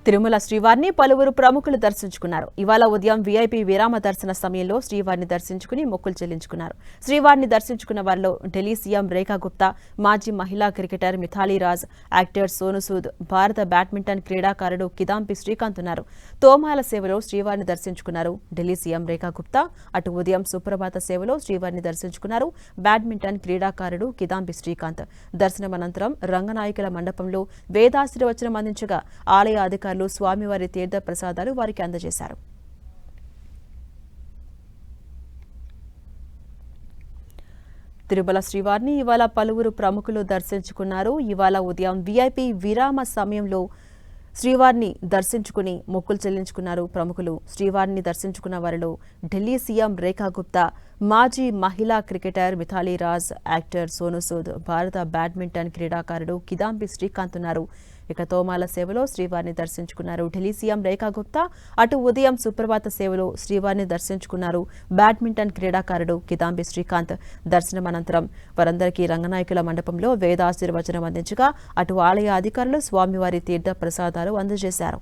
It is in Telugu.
తిరుమల శ్రీవారిని పలువురు ప్రముఖులు దర్శించుకున్నారు. ఇవాళ ఉదయం వీఐపీ విరామ దర్శన సమయంలో శ్రీవారిని దర్శించుకుని మొక్కులు చెల్లించుకున్నారు. శ్రీవారిని దర్శించుకున్న వారిలో ఢిల్లీ సీఎం రేఖా గుప్తా, మాజీ మహిళా క్రికెటర్ మిథాలీ రాజ్, యాక్టర్ సోను సూద్, భారత బ్యాడ్మింటన్ క్రీడాకారుడు కిదాంబి శ్రీకాంత్ ఉన్నారు. తోమాల సేవలో శ్రీవారిని దర్శించుకున్నారు ఢిల్లీ సీఎం రేఖా గుప్తా. అటు ఉదయం సుప్రభాత సేవలో శ్రీవారిని దర్శించుకున్నారు బ్యాడ్మింటన్ క్రీడాకారుడు కిదాంబి శ్రీకాంత్. దర్శనం అనంతరం రంగనాయకుల మండపంలో వేదాశీర్వచనం అందించగా ఆలయ అధికారులు స్వామివారి తీర్థ ప్రసాదాలు వారికి అందజేశారు. తిరుమల శ్రీవారిని ఇవాళ పలువురు ప్రముఖులు దర్శించుకున్నారు. ఇవాళ ఉదయం వీఐపీ విరామ సమయంలో శ్రీవారిని దర్శించుకుని మొక్కులు చెల్లించుకున్నారు ప్రముఖులు. శ్రీవారిని దర్శించుకున్న వారిలో ఢిల్లీ సీఎం రేఖా గుప్తా, మాజీ మహిళా క్రికెటర్ మిథాలీ రాజ్, యాక్టర్ సోను సూద్, భారత బ్యాడ్మింటన్ క్రీడాకారుడు కిదాంబి శ్రీకాంత్ ఉన్నారు. ఇక తోమాల సేవలో శ్రీవారిని దర్శించుకున్నారు ఢిల్లీ సీఎం రేఖా గుప్తా. అటు ఉదయం సుప్రభాత సేవలో శ్రీవారిని దర్శించుకున్నారు బ్యాడ్మింటన్ క్రీడాకారుడు కిదాంబి శ్రీకాంత్. దర్శనం అనంతరం వారందరికీ రంగనాయకుల మండపంలో వేదాశీర్వచనం అందించగా అటు ఆలయ అధికారులు స్వామివారి తీర్థ ప్రసాదాలు అందజేశారు.